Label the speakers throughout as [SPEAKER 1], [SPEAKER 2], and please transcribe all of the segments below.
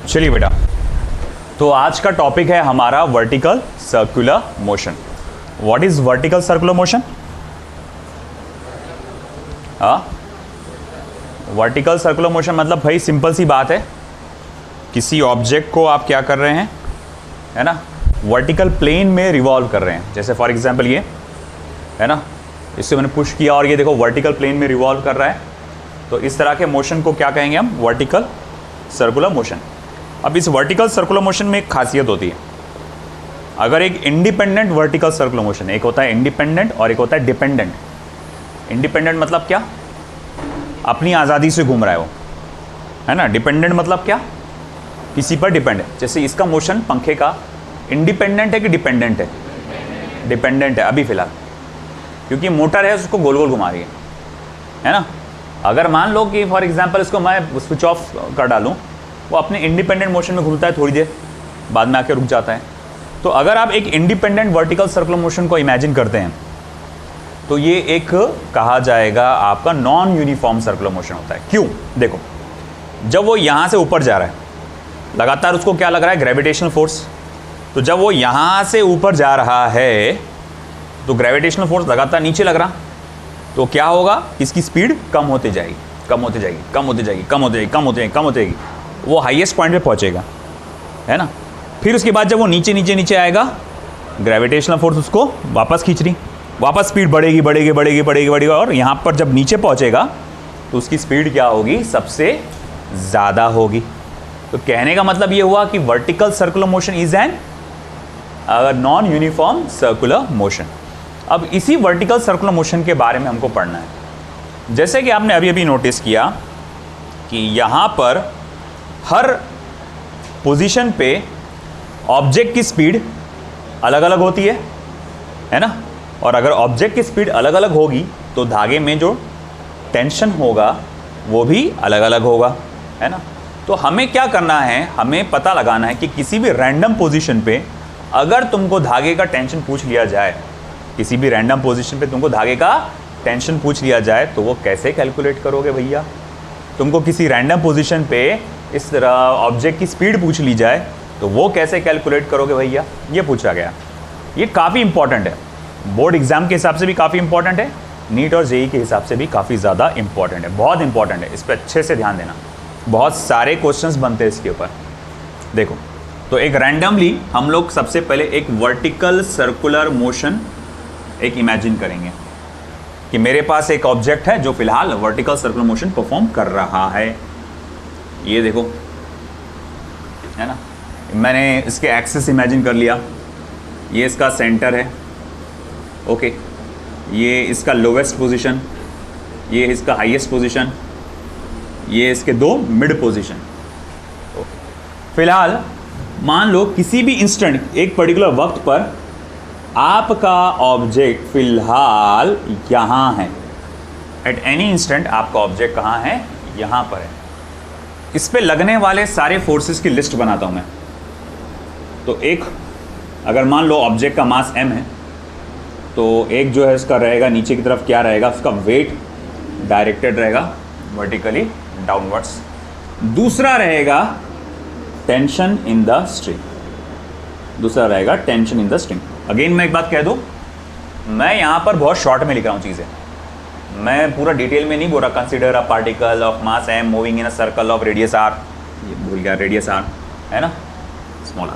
[SPEAKER 1] चलिए बेटा, तो आज का टॉपिक है हमारा vertical circular motion. What is vertical circular motion? Vertical circular motion मतलब भाई सिंपल सी बात है, किसी ऑब्जेक्ट को आप क्या कर रहे हैं, है ना, वर्टिकल प्लेन में रिवॉल्व कर रहे हैं। जैसे फॉर एग्जांपल ये है ना, इससे मैंने पुश किया और ये देखो वर्टिकल प्लेन में रिवॉल्व कर रहा है, तो इस तरह के मोशन को क्या कहेंगे हम? Vertical circular motion. अब इस वर्टिकल सर्कुलर मोशन में एक खासियत होती है, अगर एक इंडिपेंडेंट वर्टिकल सर्कुलर मोशन, एक होता है इंडिपेंडेंट और एक होता है डिपेंडेंट। इंडिपेंडेंट मतलब क्या? अपनी आज़ादी से घूम रहा है वो, है ना। डिपेंडेंट मतलब क्या? किसी पर डिपेंड है। जैसे इसका मोशन पंखे का इंडिपेंडेंट है कि डिपेंडेंट है? डिपेंडेंट है अभी फिलहाल, क्योंकि मोटर है उसको गोल गोल घुमा रही है ना। अगर मान लो कि फॉर एग्जांपल इसको मैं स्विच ऑफ कर डालूं, वो अपने इंडिपेंडेंट मोशन में घूमता है थोड़ी देर, बाद में आके रुक जाता है। तो अगर आप एक इंडिपेंडेंट वर्टिकल सर्कुलर मोशन को इमेजिन करते हैं तो ये एक कहा जाएगा आपका नॉन यूनिफॉर्म सर्कुलर मोशन होता है। क्यों? देखो, जब वो यहाँ से ऊपर जा रहा है, लगातार उसको क्या लग रहा है? Gravitational force. तो जब वो यहाँ से ऊपर जा रहा है तो ग्रेविटेशनल फोर्स लगातार नीचे लग रहा, तो क्या होगा? इसकी स्पीड कम होती जाएगी, कम होती जाएगी, कम होती जाएगी, कम होती जाएगी, कम होती जाएगी, कम होती जाएगी, वो हाईएस्ट पॉइंट पे पहुंचेगा, है ना। फिर उसके बाद जब वो नीचे नीचे नीचे आएगा, ग्रेविटेशनल फोर्स उसको वापस खींच रही, वापस स्पीड बढ़ेगी बढ़ेगी बढ़ेगी बढ़ेगी बढ़ेगी, और यहाँ पर जब नीचे पहुंचेगा तो उसकी स्पीड क्या होगी? सबसे ज़्यादा होगी। तो कहने का मतलब ये हुआ कि vertical circular motion is an non uniform circular motion. अब इसी वर्टिकल सर्कुलर मोशन के बारे में हमको पढ़ना है। जैसे कि आपने अभी अभी नोटिस किया कि यहाँ पर हर पोजीशन पे ऑब्जेक्ट की स्पीड अलग अलग होती है ना। और अगर ऑब्जेक्ट की स्पीड अलग अलग होगी तो धागे में जो टेंशन होगा वो भी अलग अलग होगा, है ना। तो हमें क्या करना है? हमें पता लगाना है कि किसी भी रैंडम पोजीशन पे अगर तुमको धागे का टेंशन पूछ लिया जाए, किसी भी रैंडम पोजीशन पे तुमको धागे का टेंशन पूछ लिया जाए तो वो कैसे कैलकुलेट करोगे भैया? तुमको किसी रैंडम पोजीशन पे इस तरह ऑब्जेक्ट की स्पीड पूछ ली जाए तो वो कैसे कैलकुलेट करोगे भैया? ये पूछा गया। ये काफ़ी इंपॉर्टेंट है, बोर्ड एग्जाम के हिसाब से भी काफ़ी इंपॉर्टेंट है, नीट और जेई के हिसाब से भी काफ़ी ज़्यादा इंपॉर्टेंट है, बहुत इंपॉर्टेंट है। इस पर अच्छे से ध्यान देना, बहुत सारे क्वेश्चंस बनते हैं इसके ऊपर। देखो, तो एक रैंडमली हम लोग सबसे पहले एक वर्टिकल सर्कुलर मोशन एक इमेजिन करेंगे कि मेरे पास एक ऑब्जेक्ट है जो फिलहाल वर्टिकल सर्कुलर मोशन परफॉर्म कर रहा है। ये देखो, है ना, मैंने इसके एक्सिस इमेजिन कर लिया, ये इसका सेंटर है, ओके, ये इसका लोवेस्ट पोजीशन, ये इसका हाईएस्ट पोजीशन, ये इसके दो मिड पोजीशन। फिलहाल मान लो किसी भी इंस्टेंट, एक पर्टिकुलर वक्त पर आपका ऑब्जेक्ट फिलहाल यहाँ है। एट एनी इंस्टेंट आपका ऑब्जेक्ट कहाँ है? यहाँ पर है। इस पे लगने वाले सारे फोर्सेस की लिस्ट बनाता हूँ मैं। तो एक, अगर मान लो ऑब्जेक्ट का मास m है, तो एक जो है इसका रहेगा नीचे की तरफ, क्या रहेगा? उसका वेट डायरेक्टेड रहेगा वर्टिकली डाउनवर्ड्स। दूसरा रहेगा टेंशन इन द स्ट्रिंग, दूसरा रहेगा tension in the string. Again मैं एक बात कह दूं, मैं यहाँ पर बहुत शॉर्ट में लिख रहा हूँ चीज़ें, मैं पूरा डिटेल में नहीं बोल रहा। Consider a particle of mass m moving in a circle of radius r, ये भूल गया, रेडियस r है ना, स्मॉल r,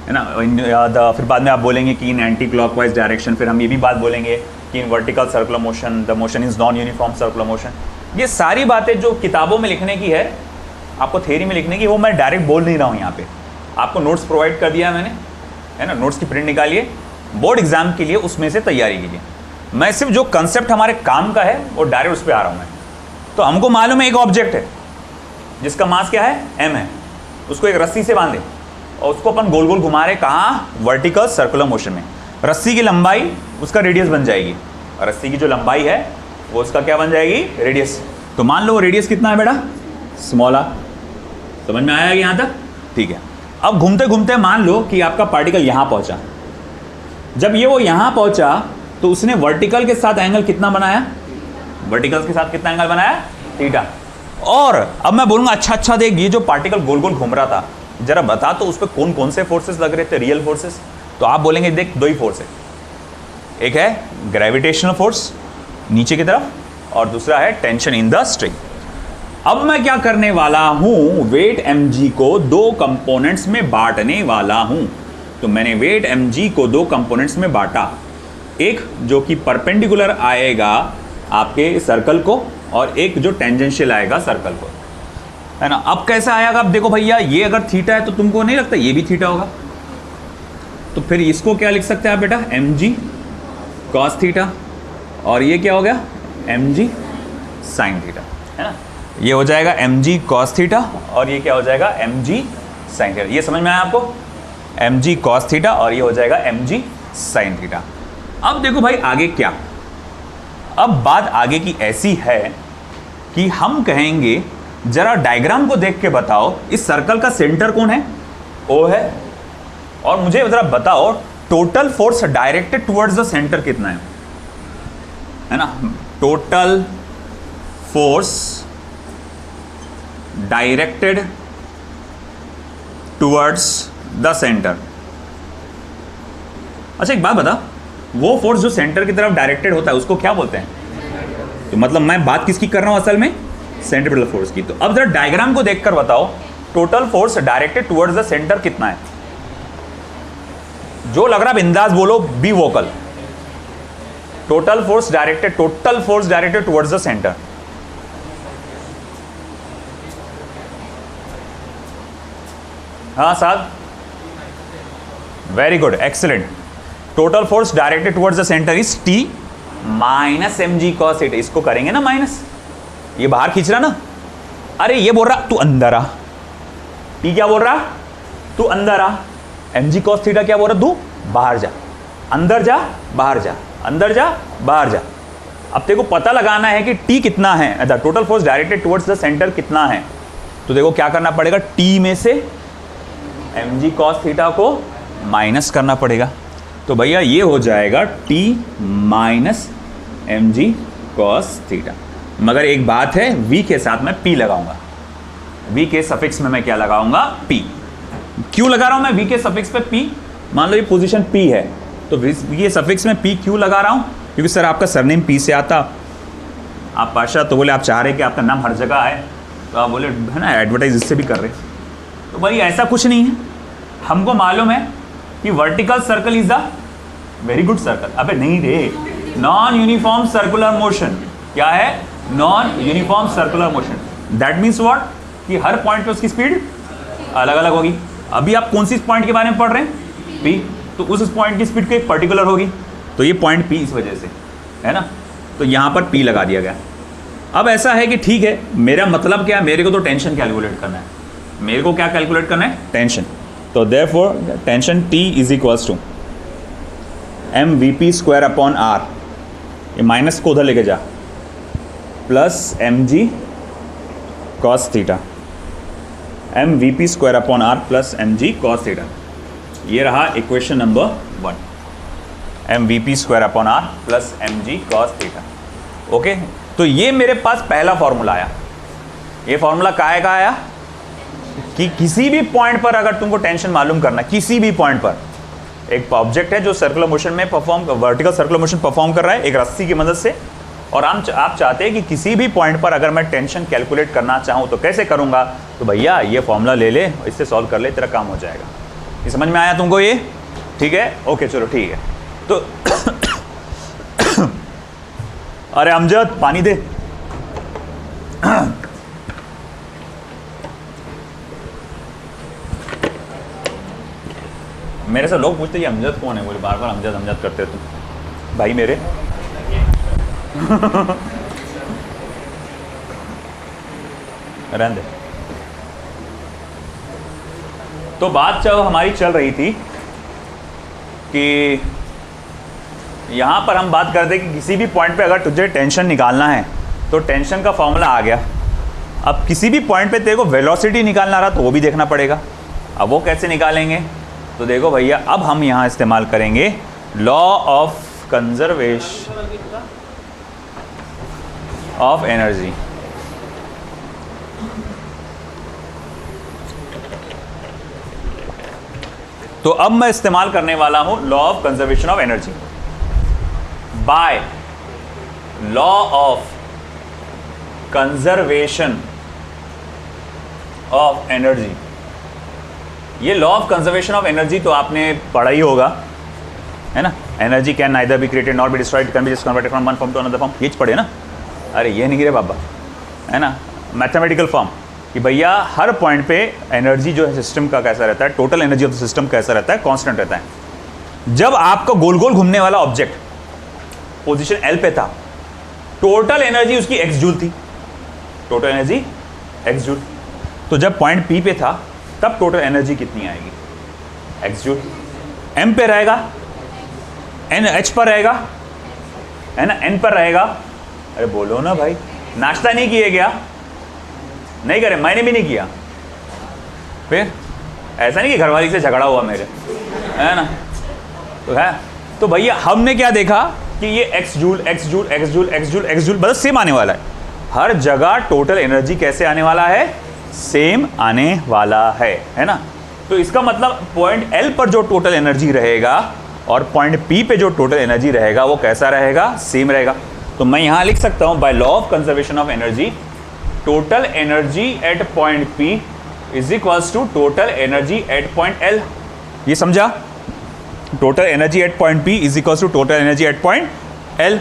[SPEAKER 1] है ना। फिर बाद में आप बोलेंगे कि इन एंटी क्लॉकवाइज डायरेक्शन, फिर हम ये भी बात बोलेंगे कि in vertical circular motion the motion is non uniform circular motion. ये सारी बातें जो किताबों में लिखने की है, आपको थ्योरी में लिखने की, वो मैं डायरेक्ट बोल नहीं रहा हूँ यहाँ पे। आपको नोट्स प्रोवाइड कर दिया है मैंने, है ना, नोट्स की प्रिंट निकालिए, बोर्ड एग्जाम के लिए उसमें से तैयारी कीजिए। मैं सिर्फ जो कंसेप्ट हमारे काम का है वो डायरेक्ट उस पर आ रहा हूँ मैं। तो हमको मालूम है एक ऑब्जेक्ट है जिसका मास क्या है? m है, उसको एक रस्सी से बांधे और उसको अपन गोल गोल घुमा रहे, कहाँ? वर्टिकल सर्कुलर मोशन में। रस्सी की लंबाई उसका रेडियस बन जाएगी, और रस्सी की जो लंबाई है वो उसका क्या बन जाएगी? रेडियस। तो मान लो रेडियस कितना है बेटा? Small r। समझ में आया यहाँ तक? ठीक है। अब घूमते घूमते मान लो कि आपका पार्टिकल यहाँ पहुँचा। जब ये वो यहाँ पहुँचा तो उसने वर्टिकल के साथ एंगल कितना बनाया? वर्टिकल के साथ कितना एंगल बनाया? थीटा। और अब मैं बोलूंगा अच्छा देख, ये जो पार्टिकल गोल गोल घूम रहा था, जरा बता तो उस पर कौन कौन से फोर्सेस लग रहे थे, रियल फोर्सेस। तो आप बोलेंगे देख दो ही फोर्स है, एक है ग्रेविटेशनल फोर्स नीचे की तरफ, और दूसरा है टेंशन इन द स्ट्रिंग। अब मैं क्या करने वाला हूं, वेट mg को दो कंपोनेंट्स में बांटने वाला हूं। तो मैंने वेट mg को दो कंपोनेंट्स में बांटा, एक जो कि परपेंडिकुलर आएगा आपके सर्कल को, और एक जो टेंजेंशियल आएगा सर्कल को, है ना। अब कैसा आएगा, अब देखो भैया, ये अगर थीटा है तो तुमको नहीं लगता ये भी थीटा होगा, तो फिर इसको क्या लिख सकते हैं आप बेटा, mg cos थीटा, और ये क्या हो गया, mg sin थीटा, है ना। ये हो जाएगा mg cos थीटा, और ये क्या हो जाएगा, mg sin थीटा। ये समझ में आया आपको, mg cos थीटा, और ये हो जाएगा mg sin थीटा। अब देखो भाई आगे क्या, अब बात आगे की ऐसी है कि हम कहेंगे जरा डायग्राम को देख के बताओ, इस सर्कल का सेंटर कौन है, O है, और मुझे जरा बताओ total force directed towards the centre कितना है ना। Total force directed towards the centre. अच्छा एक बात बता, वो फोर्स जो सेंटर की तरफ डायरेक्टेड होता है उसको क्या बोलते हैं। तो मतलब मैं बात किसकी कर रहा हूं असल में, सेंट्रीपिटल फोर्स की। तो अब जरा डायग्राम को देखकर बताओ total force directed towards the centre कितना है। जो लग रहा बिंदास बोलो, be vocal. Total force directed towards the centre. हाँ साहब, very good, excellent. Total force directed towards the centre is T minus mg cos theta. इसको करेंगे ना माइनस, ये बाहर खींच रहा ना, अरे ये बोल रहा तू अंदर आ, T क्या बोल रहा, तू अंदर आ, mg cos थीटा क्या बोल रहा, तू बाहर जा, अंदर जा बाहर जा, अंदर जा बाहर जा। अब तेरे को पता लगाना है कि T कितना है, total force directed towards the centre कितना है। तो देखो क्या करना पड़ेगा, T में से mg cos थीटा को माइनस करना पड़ेगा। तो भैया ये हो जाएगा T minus mg cos theta. मगर एक बात है, V के साथ मैं P लगाऊंगा, V के सफिक्स में मैं क्या लगाऊंगा, P। क्यों लगा रहा हूं मैं V के सफिक्स पे P, मान लो ये पोजीशन P है, तो V के सफिक्स में P क्यों लगा रहा हूं, क्योंकि सर आपका सरनेम P से आता, आप पाशा, तो बोले आप चाह रहे कि आपका नाम हर जगह आए, तो आप बोले है ना एडवर्टाइज इससे भी कर रहे। तो भाई ऐसा कुछ नहीं है, हमको मालूम है कि vertical circle is the very good circle. अबे नहीं रे, नॉन यूनिफॉर्म सर्कुलर मोशन। क्या है, non uniform circular motion. That means what, कि हर पॉइंट पे उसकी स्पीड अलग अलग होगी। अभी आप कौन सी पॉइंट के बारे में पढ़ रहे हैं, P, तो उस पॉइंट की स्पीड एक पर्टिकुलर होगी, तो ये पॉइंट P इस वजह से है ना, तो यहाँ पर P लगा दिया गया। अब ऐसा है कि ठीक है, मेरा मतलब क्या है, मेरे को तो टेंशन कैलकुलेट करना है, मेरे को क्या कैलकुलेट करना है, टेंशन। तो therefore tension T is equals to mvp square upon r, ये माइनस को उधर लेके जा, plus mg cos theta, mvp square upon r plus mg cos theta. ये रहा equation number 1, mvp square upon r plus mg cos theta. Okay, तो ये मेरे पास पहला फॉर्मूला आया। ये फॉर्मूला काहे का आया कि किसी भी पॉइंट पर अगर तुमको टेंशन मालूम करना, किसी भी पॉइंट पर एक ऑब्जेक्ट है जो सर्कुलर मोशन में वर्टिकल सर्कुलर मोशन परफॉर्म कर रहा है एक रस्सी की मदद से, और आप चाहते हैं कि किसी भी पॉइंट पर अगर मैं टेंशन कैलकुलेट करना चाहूँ तो कैसे करूँगा, तो भैया ये फॉर्मूला ले ले, इससे सॉल्व कर ले, तेरा काम हो जाएगा। ये समझ में आया तुमको ये, ठीक है, ओके चलो ठीक है। तो अरे अमजद पानी दे। मेरे से लोग पूछते हैं अमजद कौन है, बोले बार बार अमजद अमजद करते हो तुम भाई मेरे। रहने दे। तो बात जब हमारी चल रही थी कि यहाँ पर हम बात करते कि किसी भी पॉइंट पे अगर तुझे टेंशन निकालना है तो टेंशन का फॉर्मूला आ गया। अब किसी भी पॉइंट पे तेरे को वेलोसिटी निकालना रहा तो वो भी देखना पड़ेगा। अब वो कैसे निकालेंगे, तो देखो भैया अब हम यहाँ इस्तेमाल करेंगे law of conservation of energy. तो अब मैं इस्तेमाल करने वाला हूं law of conservation of energy. By law of conservation of energy, ये law of conservation of energy तो आपने पढ़ा ही होगा, है ना। Energy can neither be created not be destroyed, can be just converted from one form to another form, ये पढ़े ना। अरे ये नहीं गिरे बाबा, है ना, मैथमेटिकल फॉर्म कि भैया हर पॉइंट पे एनर्जी जो है सिस्टम का कैसा रहता है, total energy of the system कैसा रहता है, कांस्टेंट रहता है। जब आपका गोल गोल घूमने वाला ऑब्जेक्ट पोजीशन एल पे था, टोटल एनर्जी उसकी एक्स जूल थी, टोटल एनर्जी एक्स जूल। तो जब पॉइंट पी पे था तब टोटल एनर्जी कितनी आएगी, एक्स जूल। एम पे रहेगा, एन एच पर रहेगा, है ना, एन पर रहेगा। अरे बोलो ना भाई, नाश्ता नहीं किए क्या? नहीं करे, मैंने भी नहीं किया। फिर ऐसा नहीं कि घरवाली से झगड़ा हुआ मेरे, है ना। तो है, तो भैया हमने क्या देखा कि ये x joule x joule x joule x joule x joule बस सेम आने वाला है। हर जगह टोटल एनर्जी कैसे आने वाला है, सेम आने वाला है ना। तो इसका मतलब पॉइंट एल पर जो टोटल एनर्जी रहेगा और पॉइंट पी पे जो टोटल एनर्जी रहेगा वो कैसा रहेगा, सेम रहेगा। तो मैं यहां लिख सकता हूं by law of conservation of energy, total energy at point P is equals to total energy at point L. ये समझा, total energy at point P is equals to total energy at point L.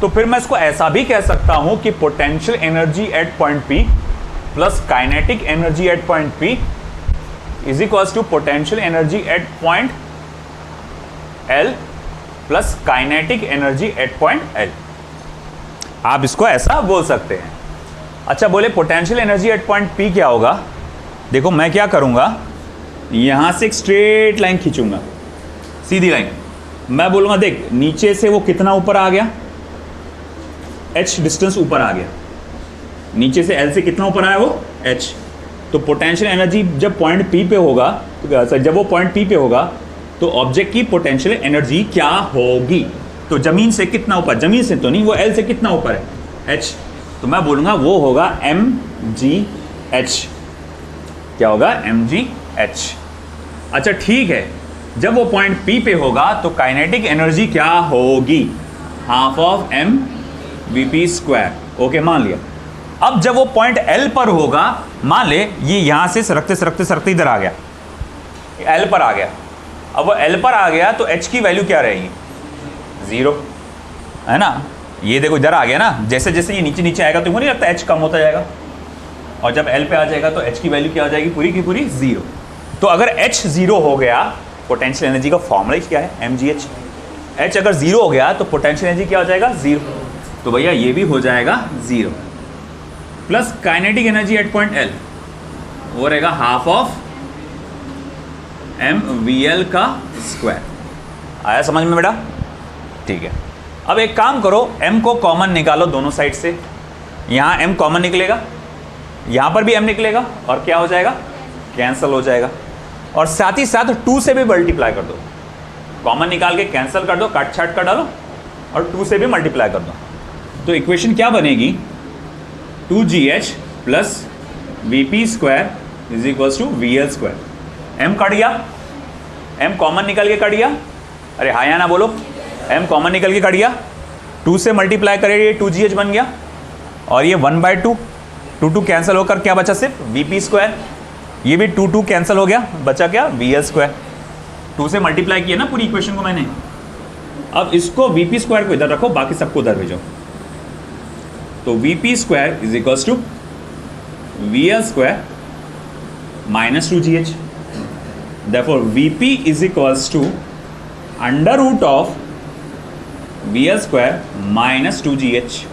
[SPEAKER 1] तो फिर मैं इसको ऐसा भी कह सकता हूं कि potential energy at point P plus kinetic energy at point P is equals to potential energy at point L plus kinetic energy at point L. आप इसको ऐसा बोल सकते हैं। अच्छा बोले potential energy at point P क्या होगा? देखो मैं क्या करूंगा, यहां से एक स्ट्रेट लाइन खींचूंगा, सीधी लाइन। मैं बोलूंगा देख नीचे से वो कितना ऊपर आ गया, h डिस्टेंस ऊपर आ गया, नीचे से l से कितना ऊपर आया वो h। तो पोटेंशियल एनर्जी जब पॉइंट P पे होगा, तो जब वो पॉइंट P पे होगा तो ऑब्जेक्ट की पोटेंशियल एनर्जी क्या होगी? तो जमीन से कितना ऊपर, जमीन से तो नहीं, वो l से कितना ऊपर है, h। तो मैं बोलूंगा वो होगा mgh। क्या होगा, mgh। अच्छा ठीक है, जब वो पॉइंट P पे होगा तो काइनेटिक एनर्जी क्या होगी, half of m vp square. Okay मान लिया। अब जब वो पॉइंट L पर होगा, मान ले ये यहां से सरकते सरकते सरकते इधर आ गया, L पर आ गया। अब वो L पर आ गया तो h की वैल्यू क्या रहेगी, 0, है ना। ये देखो इधर आ गया ना, जैसे जैसे ये नीचे नीचे आएगा तो मुझे नहीं लगता h कम होता जाएगा, और जब L पे आ जाएगा तो h की वैल्यू क्या आ जाएगी, पूरी की पूरी 0। तो अगर h 0 हो गया, पोटेंशियल एनर्जी का फॉर्मूला क्या है, mgh। h अगर 0 हो गया तो पोटेंशियल एनर्जी क्या हो जाएगा, 0। तो भैया ये भी हो जाएगा 0 plus kinetic energy at point L वो रहेगा हाफ ऑफ mvl का स्क्वायर। आया समझ में बेटा? ठीक है। अब एक काम करो, m को कॉमन निकालो दोनों साइड से। यहाँ m कॉमन निकलेगा, यहाँ पर भी m निकलेगा, और क्या हो जाएगा, कैंसिल हो जाएगा। और साथ ही साथ 2 से भी मल्टीप्लाई कर दो, कॉमन निकाल के कैंसिल कर दो, काट छाट कर डालो, और 2 से भी मल्टीप्लाई कर दो। तो इक्वेशन क्या बनेगी, 2gh plus vp square is equals to vl square. m cut गया, m कॉमन निकल के कट गया, अरे हाँ या ना बोलो, m कॉमन निकल के कट गया, 2 से मल्टीप्लाई करें ये 2gh बन गया, और ये 1/2, 2 कैंसिल होकर क्या बचा, सिर्फ vp स्क्वायर। ये भी 2 कैंसिल हो गया, बचा क्या, vl स्क्वायर। 2 से मल्टीप्लाई किया ना पूरी इक्वेशन को मैंने। अब इसको vp स्क्वायर को इधर रखो, बाकी सबको उधर भेजो। तो vp square is equals to vl square minus 2gh। Therefore vp is equals to under root of vl square minus 2gh।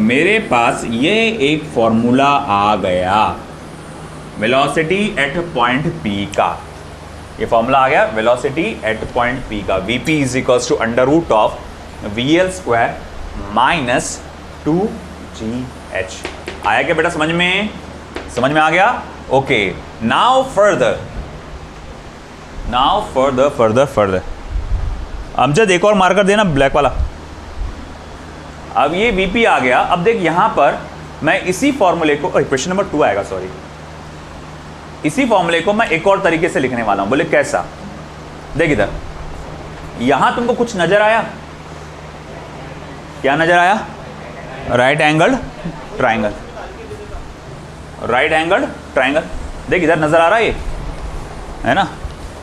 [SPEAKER 1] मेरे पास ये एक फॉर्मूला आ गया वेलोसिटी एट पॉइंट P का। ये फॉर्मूला आ गया वेलोसिटी एट पॉइंट P का। vp is equals to under root of vl square minus 2gh। आया क्या बेटा समझ में? समझ में आ गया? ओके, नाउ फर्दर अमजद एक और मार्कर देना, ब्लैक वाला। अब ये vp आ गया। अब देख यहां पर मैं इसी फॉर्मूले को, क्वेश्चन नंबर 2 आएगा, सॉरी, इसी फॉर्मूले को मैं एक और तरीके से लिखने वाला हूं। बोले कैसा? देख इधर, यहां तुमको कुछ नजर आया? क्या नजर आया? Right angle triangle, right angle triangle. देख इधर नजर आ रहा है, ये है ना,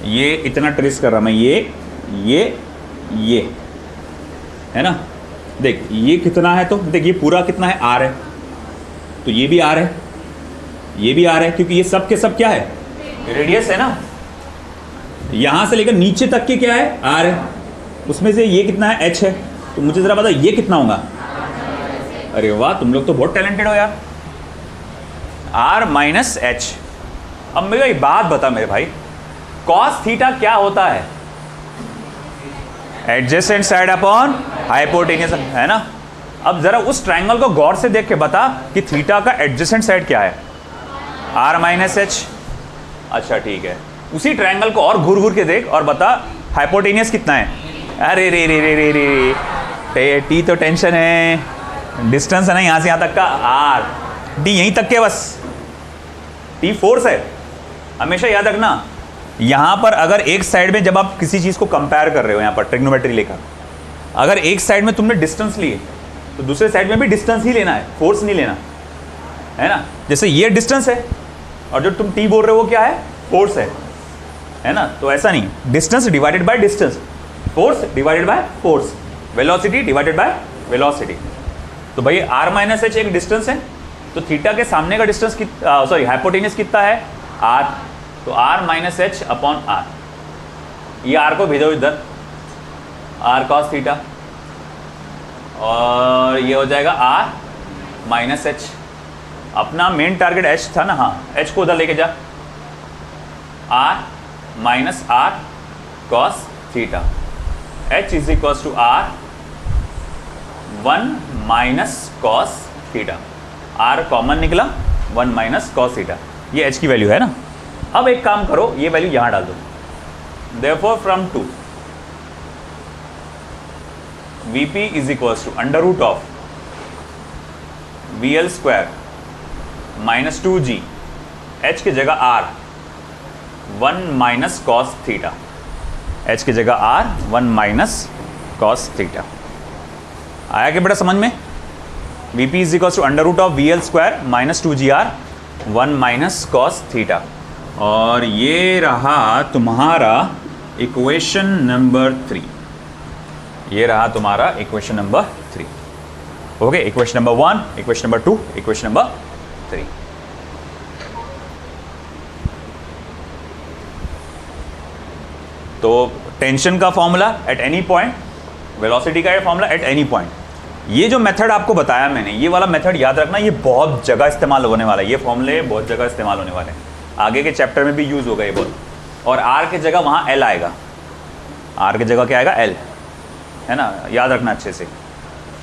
[SPEAKER 1] ये इतना ट्रेस कर रहा मैं, ये है ना। देख ये कितना है, तो देख ये पूरा कितना है, आर है, तो ये भी आर है, ये भी आर है, क्योंकि ये सब के सब क्या है, रेडियस है ना। यहां से लेकर नीचे तक के क्या है, आर है, उसमें से ये कितना है, एच है। तो मुझे जरा बता ये कितना होगा? अरे वाह, तुम लोग तो बहुत टैलेंटेड हो यार। R minus H. अब मेरे एक बात बता मेरे भाई, कॉस थीटा क्या होता है? एडजेसेंट साइड अपॉन हाइपोटेन्यूस, है ना। अब जरा उस ट्रायंगल को गौर से देख के बता कि थीटा का एडजेसेंट साइड क्या है? R minus H. अच्छा ठीक है, उसी ट्रायंगल को और घूर घूर के देख और बता हाइपोटेन्यूस कितना है। अरे रे रे रे रे रे, टी तो टेंशन है, डिस्टेंस है ना यहाँ से यहाँ तक का, आर, डी यहीं तक के बस, टी फोर्स है। हमेशा याद रखना, यहाँ पर अगर एक साइड में जब आप किसी चीज़ को कंपेयर कर रहे हो, यहाँ पर ट्रिग्नोमेट्री लेकर, अगर एक साइड में तुमने डिस्टेंस लिए तो दूसरे साइड में भी डिस्टेंस ही लेना है, फोर्स नहीं लेना, है ना। जैसे ये डिस्टेंस है और जो तुम टी बोल रहे हो वो क्या है, फोर्स है ना। तो ऐसा नहीं, distance divided by distance, force divided by force, velocity divided by velocity. तो भाई आर माइनस एच एक डिस्टेंस है, तो थीटा के सामने का डिस्टेंस सॉरी हाइपोटेन्यूस कितना है, आर। तो R minus H upon R, ये आर को भेजो इधर, आर कॉस थीटा, और ये हो जाएगा आर माइनस एच। अपना मेन टारगेट एच था ना, हाँ, एच को उधर लेके जा, R minus R cos theta, H is equal to R 1 minus cos theta, R common निकला, 1 माइनस कॉस थीटा, ये एच की वैल्यू है ना। अब एक काम करो, ये वैल्यू यहां डाल दो, therefore from 2 Vp is equal to under root of VL square minus 2G, H की जगह R 1 minus cos theta, H की जगह R 1 माइनस कॉस थीटा। आया क्या बेटा समझ में? Vp is equal to under root of VL square minus 2GR 1 minus cos theta, और ये रहा तुम्हारा इक्वेशन नंबर 3, ये रहा तुम्हारा equation number 3। Okay, equation number 1, equation number 2, equation number 3। तो टेंशन का formula eight any point, velocity का ये फॉर्मूला एट एनी पॉइंट। ये जो मेथड आपको बताया मैंने, ये वाला मेथड याद रखना, ये बहुत जगह इस्तेमाल होने वाला है, ये फॉर्मूले बहुत जगह इस्तेमाल होने वाले हैं, आगे के चैप्टर में भी यूज होगा ये बहुत। और आर की जगह वहाँ एल आएगा, आर की जगह क्या आएगा, एल, है ना, याद रखना अच्छे से।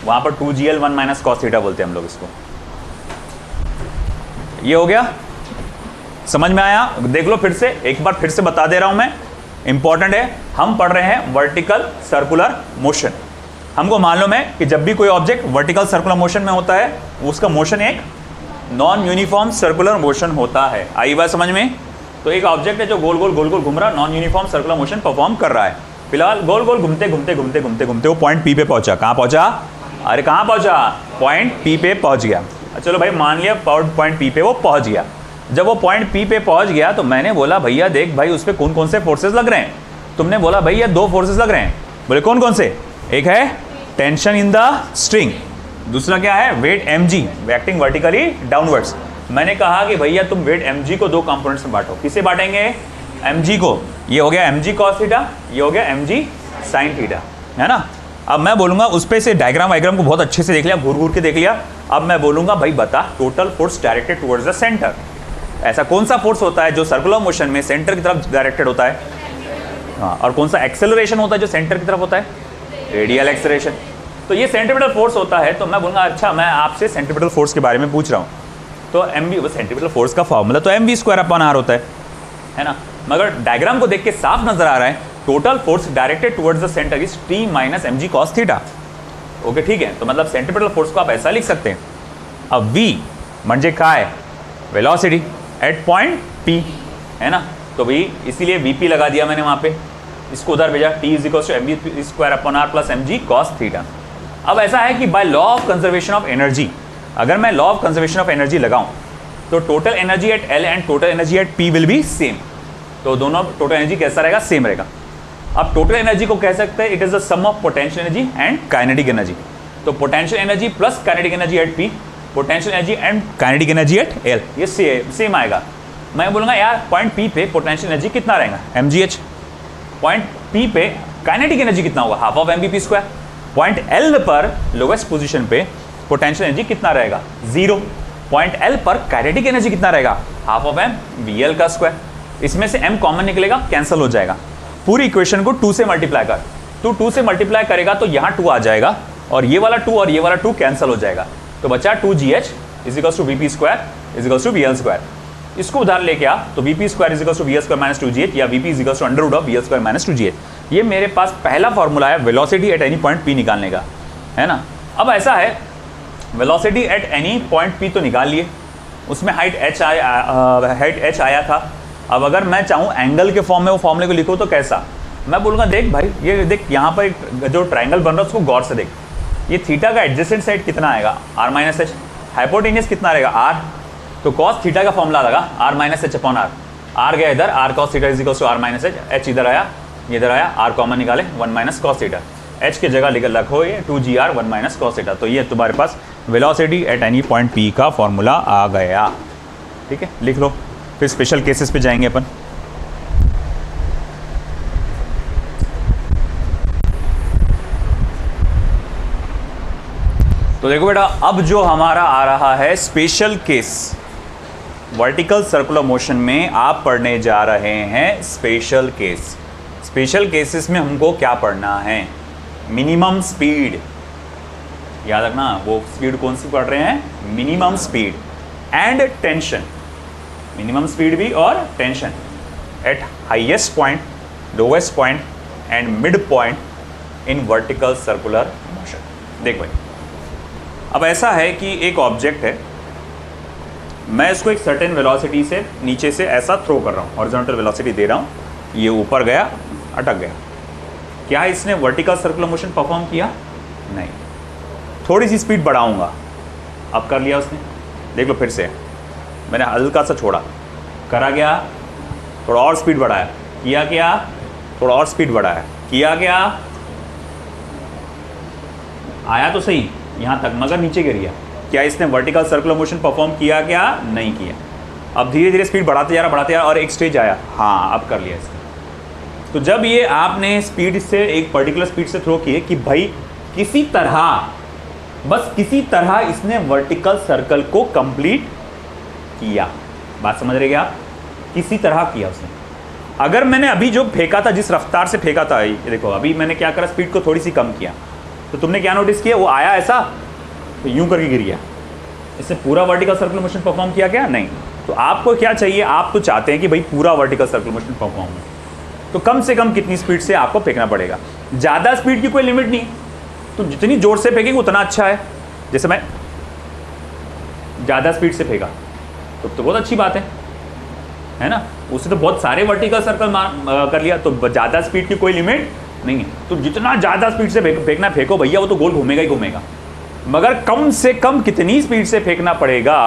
[SPEAKER 1] वहाँ पर 2GL 1 माइनस कॉस थीटा बोलते हैं हम लोग इसको। ये हो गया, समझ में आया? देख लो फिर से, एक बार फिर से बता दे रहा हूँ मैं, इंपॉर्टेंट है। हम पढ़ रहे हैं वर्टिकल सर्कुलर मोशन। हमको मालूम है कि जब भी कोई ऑब्जेक्ट वर्टिकल सर्कुलर मोशन में होता है, उसका मोशन एक नॉन यूनिफॉर्म सर्कुलर मोशन होता है। आई बात समझ में? तो एक ऑब्जेक्ट है जो गोल गोल घूम रहा, non uniform circular motion perform कर रहा है। फिलहाल गोल गोल घूमते घूमते घूमते घूमते घूमते वो पॉइंट पी पे पहुंचा। कहाँ पहुंचा? अरे कहाँ पहुंचा? पॉइंट पी पे पहुंच गया। चलो भाई मान लिया पॉइंट पी पे वो पहुंच गया। जब वो पॉइंट पी पे पहुंच गया तो मैंने बोला भैया देख भाई उस पर कौन कौन से फोर्सेस लग रहे हैं। तुमने बोला भैया 2 फोर्सेस लग रहे हैं। बोले कौन कौन से? एक है टेंशन इन द स्ट्रिंग, दूसरा क्या है? Weight mg acting vertically downwards. मैंने कहा कि भैया तुम वेट mg को 2 कंपोनेंट्स में बांटो। किसे बांटेंगे? mg को। ये हो गया mg cos थीटा, ये हो गया mg sin थीटा, है ना। अब मैं बोलूंगा उस पे से डायग्राम वाइग्राम को बहुत अच्छे से देख लिया, घूर घूर के देख लिया। अब मैं बोलूंगा भाई बता total force directed towards the centre. ऐसा कौन सा फोर्स होता है जो सर्कुलर मोशन में सेंटर की तरफ डायरेक्टेड होता है? हाँ, और कौन सा एक्सेलरेशन होता है जो सेंटर की तरफ होता है? Radial acceleration. तो ये सेंट्रीपिटल फोर्स होता है। तो मैं बोलूँगा अच्छा मैं आपसे सेंट्रीपिटल फोर्स के बारे में पूछ रहा हूँ, तो mv सेंट्रीपिटल फोर्स का फॉर्मूला तो mv स्क्वायर अपॉन r होता है ना। मगर डायग्राम को देख के साफ नजर आ रहा है total force directed towards the centre is t minus mg cos theta. Okay ठीक है, तो मतलब सेंट्रीपिटल फोर्स को आप ऐसा लिख सकते हैं। अब v म्हणजे काय? वेलोसिटी एट पॉइंट p, है ना। तो भाई इसीलिए vp लगा दिया मैंने वहाँ पे। इसको उधर भेजा, t is equal to mv square upon r plus mg cos theta. अब ऐसा है कि by law of conservation of energy, अगर मैं law of conservation of energy लगाऊं तो total energy at L and total energy at P will be same. तो दोनों टोटल एनर्जी कैसा रहेगा, सेम रहेगा। अब टोटल एनर्जी को कह सकते हैं it is the sum of potential energy and kinetic energy. तो potential energy plus kinetic energy at P, potential energy and kinetic energy at L, ये सेम आएगा। मैं बोलूँगा यार पॉइंट P पे पोटेंशियल एनर्जी कितना रहेगा, mgh। पॉइंट P पे काइनेटिक एनर्जी कितना होगा, half of mvp square. Point L पर लोवेस्ट पोजीशन पे पोटेंशियल एनर्जी कितना रहेगा, 0। पॉइंट L पर काइनेटिक एनर्जी कितना रहेगा, हाफ ऑफ mvl का स्क्वायर। इसमें से m कॉमन निकलेगा, कैंसिल हो जाएगा। पूरी इक्वेशन को 2 से मल्टीप्लाई कर, तो 2 से मल्टीप्लाई करेगा तो यहाँ 2 आ जाएगा और ये वाला 2 और ये वाला 2 कैंसिल हो जाएगा। तो बचा 2gh is equals to vp square is equals to vl square. इसको उधार लेके आ तो vp square is equals to vl square minus 2gh या vp is equals to under root of vl square minus 2gh। ये मेरे पास पहला फॉर्मूला है velocity at any point P निकालने का, है ना। अब ऐसा है velocity at any point P तो निकाल लिए, उसमें हाइट h आया था। अब अगर मैं चाहूँ एंगल के फॉर्म में वो फॉर्मूले को लिखूँ तो कैसा, मैं बोलूँगा देख भाई ये देख यहाँ पर एक जो ट्राइंगल बन रहा है उसको गौर से देख। ये थीटा का एडजेसेंट साइड कितना आएगा, r माइनस एच। हाइपोटेनियस कितना रहेगा, r। तो कॉस थीटा का फॉर्मूला लगा r minus H upon r गया इधर, r cos theta is equal to r minus H. h इधर आया, ये इधर आया, r कॉमन निकाले 1 माइनस कॉस थीटा। h की जगह लिख रखो ये 2gr 1 माइनस कॉस थीटा। तो ये तुम्हारे पास velocity at any point P का फॉर्मूला आ गया। ठीक है, लिख लो। फिर स्पेशल केसेस पे जाएंगे अपन। तो देखो बेटा, अब जो हमारा आ रहा है special case, vertical circular motion में आप पढ़ने जा रहे हैं स्पेशल केस। स्पेशल केसेस में हमको क्या पढ़ना है, मिनिमम स्पीड। याद रखना, वो स्पीड कौन सी पढ़ रहे हैं, minimum speed and tension. Minimum speed भी और tension at highest point, lowest point and mid point in vertical circular motion. देख भाई, अब ऐसा है कि एक ऑब्जेक्ट है, मैं इसको एक सर्टेन वेलोसिटी से नीचे से ऐसा थ्रो कर रहा हूँ, हॉरिजॉन्टल वेलोसिटी दे रहा हूँ, ये ऊपर गया, अटक गया। क्या इसने वर्टिकल सर्कुलर मोशन परफॉर्म किया, नहीं। थोड़ी सी स्पीड बढ़ाऊंगा, अब कर लिया उसने। देख लो फिर से, मैंने हल्का सा छोड़ा, करा गया, थोड़ा और स्पीड बढ़ाया, किया क्या, थोड़ा और स्पीड बढ़ाया, किया क्या, आया तो सही यहाँ तक मगर नीचे गिर गया। क्या इसने वर्टिकल सर्कुलर मोशन परफॉर्म किया, क्या नहीं किया। अब धीरे धीरे स्पीड बढ़ाते जा रहा और एक स्टेज आया, हाँ अब कर लिया इसने। तो जब ये आपने स्पीड से एक पर्टिकुलर स्पीड से थ्रो किए कि भाई किसी तरह, बस किसी तरह इसने वर्टिकल सर्कल को कंप्लीट किया। बात समझ रहे क्या, किसी तरह किया उसने। अगर मैंने अभी जो फेंका था, जिस रफ्तार से फेंका था, ये देखो अभी मैंने क्या करा, स्पीड को थोड़ी सी कम किया, तो तुमने क्या नोटिस किया, वो आया ऐसा तो यूं करके गिर गया। इसने पूरा वर्टिकल सर्कुलर मोशन परफॉर्म किया क्या, नहीं। तो आपको क्या चाहिए, आप तो चाहते हैं कि भाई पूरा वर्टिकल सर्कुलर मोशन परफॉर्म हो, तो कम से कम कितनी स्पीड से आपको फेंकना पड़ेगा। ज़्यादा स्पीड की कोई लिमिट नहीं, तो जितनी जोर से फेंकेंगे उतना अच्छा है। जैसे मैं ज़्यादा स्पीड से फेंका तो बहुत अच्छी बात है ना, उससे तो बहुत सारे वर्टिकल सर्कल कर लिया। तो ज़्यादा स्पीड की कोई लिमिट नहीं है, तो जितना ज़्यादा स्पीड से फेंकना फेंको भैया, वो तो गोल घूमेगा ही घूमेगा। मगर कम से कम कितनी स्पीड से फेंकना पड़ेगा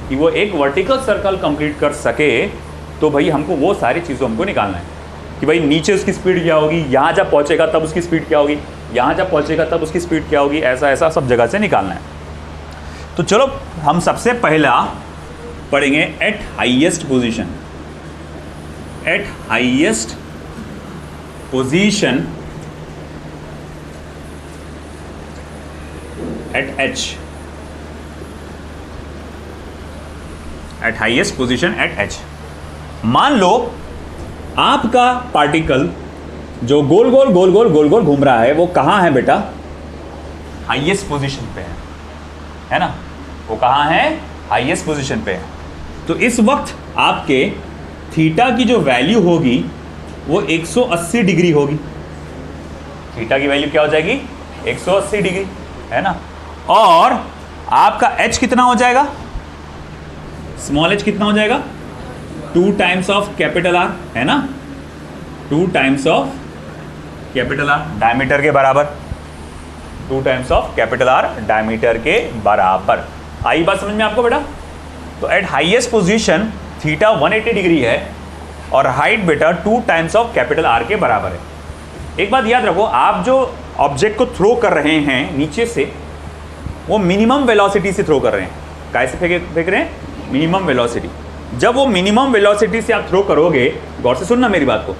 [SPEAKER 1] कि वो एक वर्टिकल सर्कल कंप्लीट कर सके। तो भाई हमको वो सारी चीज़ों हमको निकालना है कि भाई नीचे उसकी स्पीड क्या होगी, यहाँ जब पहुँचेगा तब उसकी स्पीड क्या होगी, यहाँ जब पहुँचेगा तब उसकी स्पीड क्या होगी, ऐसा ऐसा सब जगह से निकालना है। तो चलो हम सबसे पहला पढ़ेंगे at highest position. At highest position at H, at highest position at H. मान लो आपका पार्टिकल जो गोल गोल गोल गोल गोल गोल घूम रहा है, वो कहाँ है बेटा, हाईएस्ट पोजीशन पे है ना। वो कहाँ है, हाईएस्ट पोजीशन पे है। तो इस वक्त आपके थीटा की जो वैल्यू होगी वो 180 डिग्री होगी। थीटा की वैल्यू क्या हो जाएगी, 180 डिग्री, है ना। और आपका h कितना हो जाएगा, स्मॉल h कितना हो जाएगा, 2 टाइम्स ऑफ कैपिटल R, है ना, 2 times of capital R diameter के बराबर, 2 times of capital R diameter के बराबर। आई बात समझ में आपको बेटा? तो eight highest position theta 180 degree है और हाइट बेटा 2 टाइम्स ऑफ कैपिटल आर के बराबर है। एक बात याद रखो, आप जो ऑब्जेक्ट को थ्रो कर रहे हैं नीचे से, वो मिनिमम वेलोसिटी से थ्रो कर रहे हैं। कैसे फेंक रहे हैं? Minimum velocity. जब वो मिनिमम वेलोसिटी से आप थ्रो करोगे, गौर से सुनना मेरी बात को,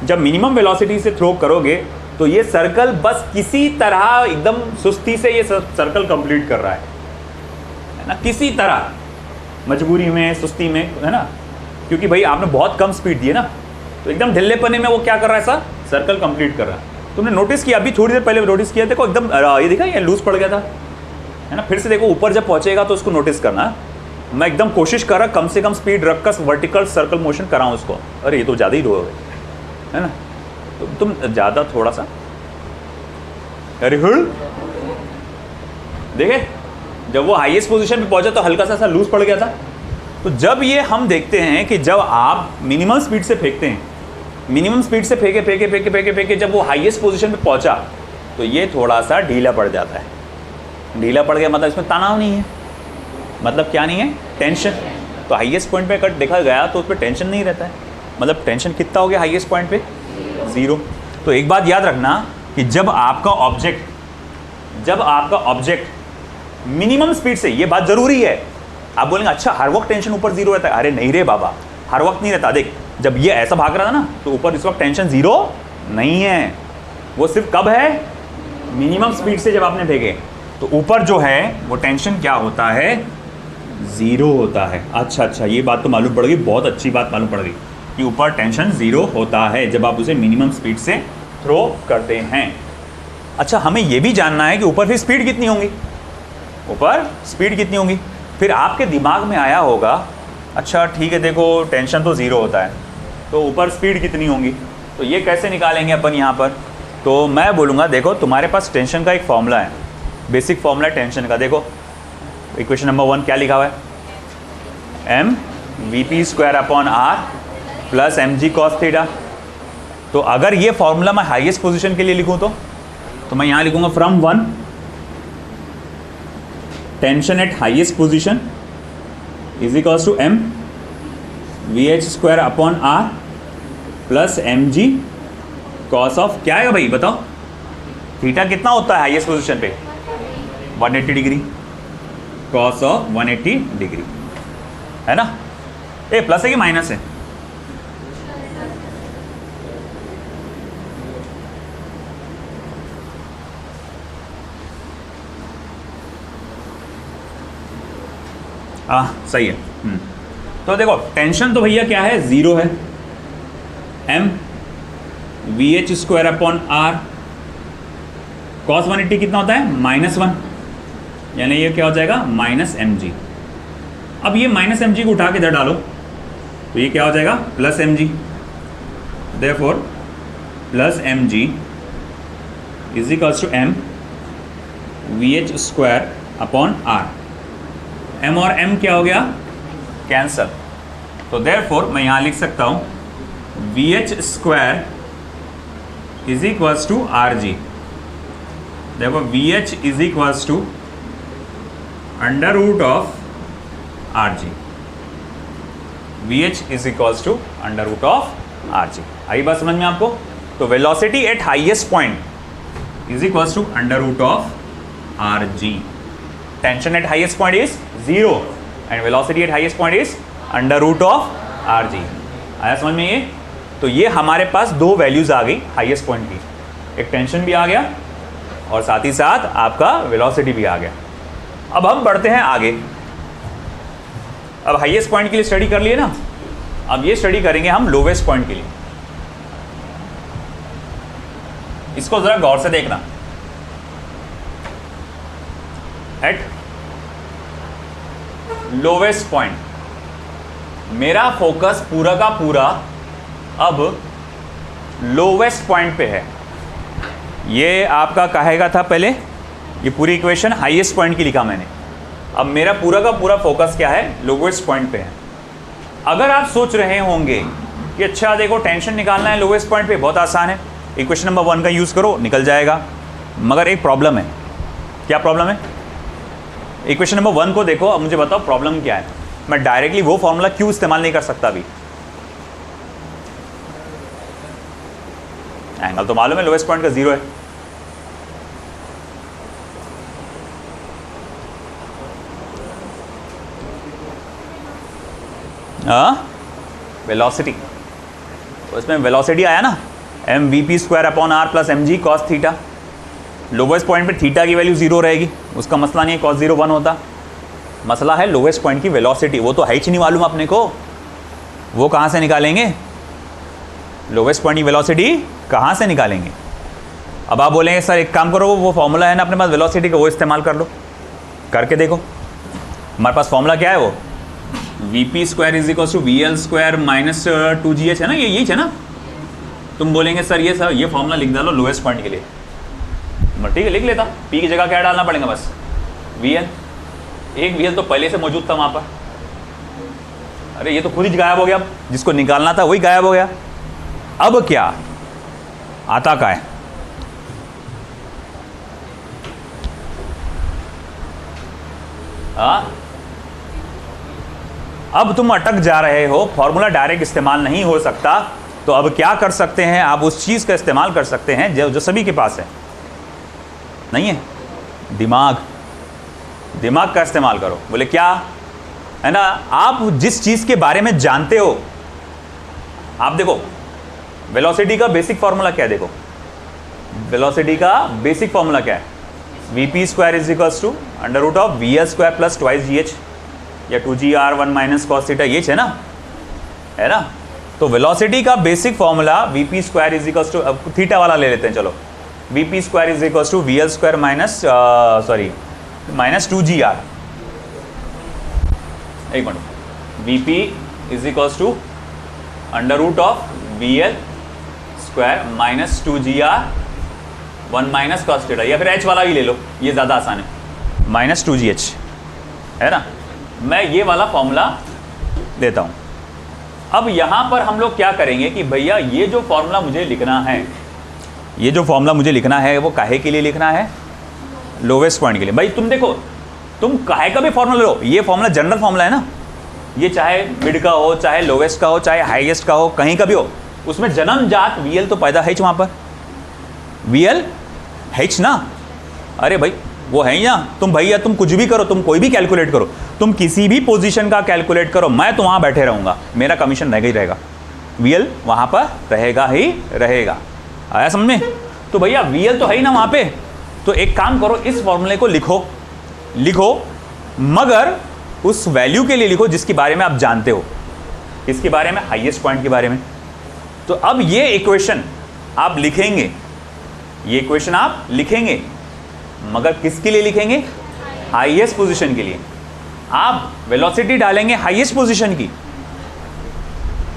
[SPEAKER 1] जब मिनिमम वेलोसिटी से थ्रो करोगे तो ये सर्कल बस किसी तरह एकदम सुस्ती से ये सर्कल कंप्लीट कर रहा है ना, किसी तरह, मजबूरी में, सुस्ती में, है ना, क्योंकि भाई आपने बहुत कम स्पीड दी है ना, तो एकदम ढिल्ले पने में वो क्या कर रहा है, ऐसा सर्कल कंप्लीट कर रहा है। तुमने नोटिस किया, अभी थोड़ी देर पहले नोटिस किया, देखो एकदम ये देखा, ये लूज पड़ गया था, है ना। फिर से देखो, ऊपर जब पहुंचेगा तो उसको नोटिस करना। मैं एकदम कोशिश कर रहा कम से कम स्पीड रखकर वर्टिकल सर्कल मोशन कराऊं उसको। अरे ये तो ज़्यादा ही रो है ना, तो तुम ज़्यादा थोड़ा सा, अरे देखे, जब वो हाईएस्ट पोजीशन पे पहुंचा तो हल्का सा लूज पड़ गया था। तो जब ये हम देखते हैं कि जब आप मिनिमम स्पीड से फेंकते हैं, मिनिमम स्पीड से फेंके जब वो हाईएस्ट पोजीशन पे पहुंचा तो ये थोड़ा सा ढीला पड़ जाता है। ढीला पड़ गया मतलब इसमें तनाव नहीं है, मतलब क्या नहीं है, टेंशन। तो हाईएस्ट पॉइंट पे कट देखा गया तो उस पर टेंशन नहीं रहता है, मतलब टेंशन कितना हो गया हाईएस्ट पॉइंट पे, 0। तो एक बात याद रखना कि जब आपका ऑब्जेक्ट मिनिमम स्पीड से, ये बात जरूरी है। आप बोलेंगे अच्छा हर वक्त टेंशन ऊपर 0 रहता है, अरे नहीं रे बाबा, हर वक्त नहीं रहता। देख, जब ये ऐसा भाग रहा था ना तो ऊपर इस वक्त टेंशन 0 नहीं है, वो सिर्फ कब है, मिनिमम स्पीड से जब आपने फेंके तो ऊपर जो है वो टेंशन क्या होता है, 0 होता है। अच्छा, ये बात तो मालूम पड़ गई, बहुत अच्छी बात मालूम पड़ गई कि ऊपर टेंशन 0 होता है जब आप उसे मिनिमम स्पीड से थ्रो करते हैं। अच्छा, हमें ये भी जानना है कि ऊपर फिर स्पीड कितनी होगी, ऊपर स्पीड कितनी होगी। फिर आपके दिमाग में आया होगा, अच्छा ठीक है, देखो टेंशन तो 0 होता है तो ऊपर स्पीड कितनी होगी, तो ये कैसे निकालेंगे अपन यहाँ पर। तो मैं बोलूँगा, देखो तुम्हारे पास टेंशन का एक फॉर्मूला है, बेसिक फॉर्मूला टेंशन का। देखो इक्वेशन नंबर 1 क्या लिखा हुआ है, mvp² plus mg cos theta. तो अगर ये फॉर्मूला मैं हाईएस्ट पोजीशन के लिए लिखूं तो मैं यहां लिखूंगा from 1 tension at highest position is equals to m vh² plus mg cos of, क्या है भाई बताओ, थीटा कितना होता है हाईएस्ट पोजीशन पे, 180 डिग्री, cos ऑफ 180 डिग्री, है ना। ए प्लस है कि माइनस है, सही है। तो देखो टेंशन तो भैया क्या है, 0 है, m vh² cos 180 कितना होता है, -1, यानी ये क्या हो जाएगा, -mg। अब ये -mg को उठा के इधर डालो तो ये क्या हो जाएगा, +mg। Therefore +mg is equals to m vh²/r। m और m क्या हो गया, कैंसल। तो देयरफॉर मैं यहाँ लिख सकता हूँ vh² is equals to rg। देखो vh is equals to √of rg, vh is equals to √of rg। आई बात समझ में आपको। तो velocity at highest point is equals to √of rg। Tension at highest point is 0 and velocity at highest point is √of rg। आया समझ में ये। तो ये हमारे पास दो वैल्यूज आ गई हाईएस्ट पॉइंट की, एक टेंशन भी आ गया और साथ ही साथ आपका वेलोसिटी भी आ गया। अब हम बढ़ते हैं आगे। अब हाईएस्ट पॉइंट के लिए स्टडी कर लिए ना, अब ये स्टडी करेंगे हम लोवेस्ट पॉइंट के लिए। इसको जरा गौर से देखना। एट लोवेस्ट पॉइंट मेरा फोकस पूरा का पूरा अब लोवेस्ट पॉइंट पे है। ये आपका कहेगा था पहले, ये पूरी इक्वेशन हाईएस्ट पॉइंट की लिखा मैंने। अब मेरा पूरा का पूरा फोकस क्या है, लोवेस्ट पॉइंट पे है। अगर आप सोच रहे होंगे कि अच्छा देखो टेंशन निकालना है लोवेस्ट पॉइंट पे, बहुत आसान है, इक्वेशन नंबर 1 का यूज़ करो, निकल जाएगा। मगर एक प्रॉब्लम है। क्या प्रॉब्लम है? इक्वेशन नंबर 1 को देखो, अब मुझे बताओ प्रॉब्लम क्या है। मैं डायरेक्टली वो फॉर्मूला क्यों इस्तेमाल नहीं कर सकता अभी? एंगल तो मालूम है लोएस्ट पॉइंट का 0 है। वेलोसिटी, तो इसमें वेलोसिटी आया ना, mvp² r + mg cos theta. Lowest point पे थीटा की वैल्यू 0 रहेगी, उसका मसला नहीं है, cos 0 1 होता। मसला है लोवेस्ट पॉइंट की वेलोसिटी, वो तो है ही नहीं मालूम अपने को, वो कहाँ से निकालेंगे? लोवेस्ट पॉइंट की वेलोसिटी कहाँ से निकालेंगे? अब आप बोलेंगे सर एक काम करो, वो फॉर्मूला है ना अपने पास वेलोसिटी का, वो इस्तेमाल कर लो। करके देखो, हमारे पास फॉर्मूला क्या है वो, vp² = vl² - 2gh है ना, ये यही है ना। तुम बोलेंगे सर ये फॉर्मूला लिख डालो लोएस्ट पॉइंट के लिए। ठीक है, लिख लेता। p की जगह क्या डालना पड़ेगा? बस vl। एक vl तो पहले से मौजूद था वहाँ पर। अरे ये तो खुद ही गायब हो गया, जिसको निकालना था वही गायब हो गया। अब क्या आता का है? अब तुम अटक जा रहे हो, फॉर्मूला डायरेक्ट इस्तेमाल नहीं हो सकता, तो अब क्या कर सकते हैं? आप उस चीज़ का इस्तेमाल कर सकते हैं जो सभी के पास है, नहीं है? दिमाग का इस्तेमाल करो। बोले क्या? है ना, आप जिस चीज़ के बारे में जानते हो, आप देखो वेलोसिटी का बेसिक फॉर्मूला क्या है? देखो वेलोसिटी का बेसिक फॉर्मूला क्या है? vp² = √vl² + 2gh या 2gr1 - cos थीटा, ये है ना, है ना। तो वेलोसिटी का बेसिक फॉर्मूला vp² = थीटा वाला ले लेते हैं, चलो। vp² = vl² - 2gr। एक minute, vp = √vl² - 2gr1 - cos theta, या फिर h वाला ही ले लो, ये ज़्यादा आसान है, -2gh, है ना। मैं ये वाला फॉर्मूला लेता हूँ। अब यहाँ पर हम लोग क्या करेंगे कि भैया ये जो फॉर्मूला मुझे लिखना है, ये जो फॉर्मूला मुझे लिखना है वो काहे के लिए लिखना है? लोवेस्ट पॉइंट के लिए। भाई तुम देखो, तुम काहे का भी फॉर्मूला लो, ये फॉर्मूला जनरल फॉर्मूला है ना, ये चाहे मिड का हो, चाहे लोवेस्ट का हो, चाहे हाईएस्ट का हो, कहीं का भी हो, उसमें जन्मजात वीएल तो पैदा है वहाँ पर, वीएल है ना। अरे भाई वो है ही ना। तुम भैया तुम कुछ भी करो, तुम कोई भी कैलकुलेट करो, तुम किसी भी पोजीशन का कैलकुलेट करो, मैं तो वहाँ बैठे रहूँगा, मेरा कमीशन रहेगा ही रहेगा, वीएल वहाँ पर रहेगा ही रहेगा। आया समझ में? तो भैया वीएल तो है ही ना वहाँ पे, तो एक काम करो, इस फॉर्मूले को लिखो, मगर उस वैल्यू के लिए लिखो जिसके बारे में आप जानते हो। किसके बारे में? हाईएस्ट पॉइंट के बारे में। तो अब ये इक्वेशन आप लिखेंगे, ये इक्वेशन आप लिखेंगे, मगर किसके लिए लिखेंगे? हाईएस्ट पोजीशन के लिए। आप वेलोसिटी डालेंगे हाईएस्ट पोजीशन की,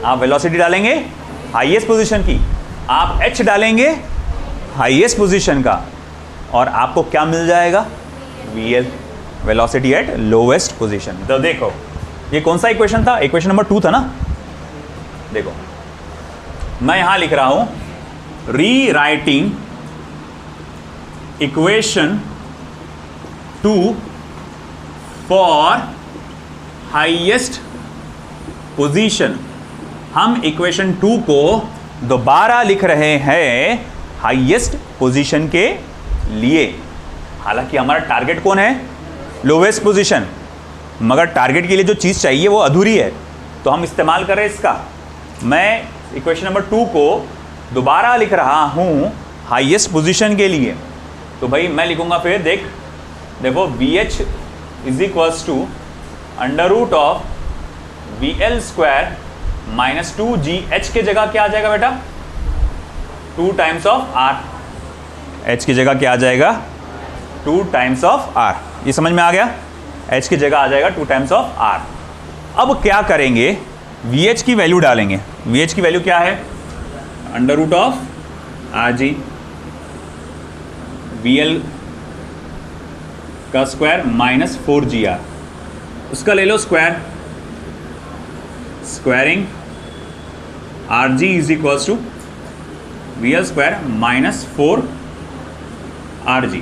[SPEAKER 1] आप वेलोसिटी डालेंगे हाईएस्ट पोजीशन की, आप h डालेंगे हाईएस्ट पोजीशन का, और आपको क्या मिल जाएगा? VL, velocity at lowest position. तो देखो ये कौन सा इक्वेशन था? इक्वेशन नंबर 2 था ना। देखो मैं यहां लिख रहा हूं, rewriting equation 2 for highest position. हम इक्वेशन 2 को दोबारा लिख रहे हैं हाईएस्ट पोजीशन के लिए। हालांकि हमारा टारगेट कौन है? लोवेस्ट पोजीशन, मगर टारगेट के लिए जो चीज़ चाहिए वो अधूरी है, तो हम इस्तेमाल करें इसका। मैं इक्वेशन नंबर 2 को दोबारा लिख रहा हूँ हाईएस्ट पोजीशन के लिए। तो भाई मैं लिखूँगा फिर, देखो VH = √VL² - 2GH के जगह क्या आ जाएगा बेटा? 2 टाइम्स ऑफ R। H की जगह क्या आ जाएगा? 2 टाइम्स ऑफ R। ये समझ में आ गया? H की जगह आ जाएगा 2 टाइम्स ऑफ R। अब क्या करेंगे? VH की वैल्यू डालेंगे। VH की वैल्यू क्या है? √RG VL का स्क्वायर - 4GR, उसका ले लो square, squaring RG = VL square minus 4 RG।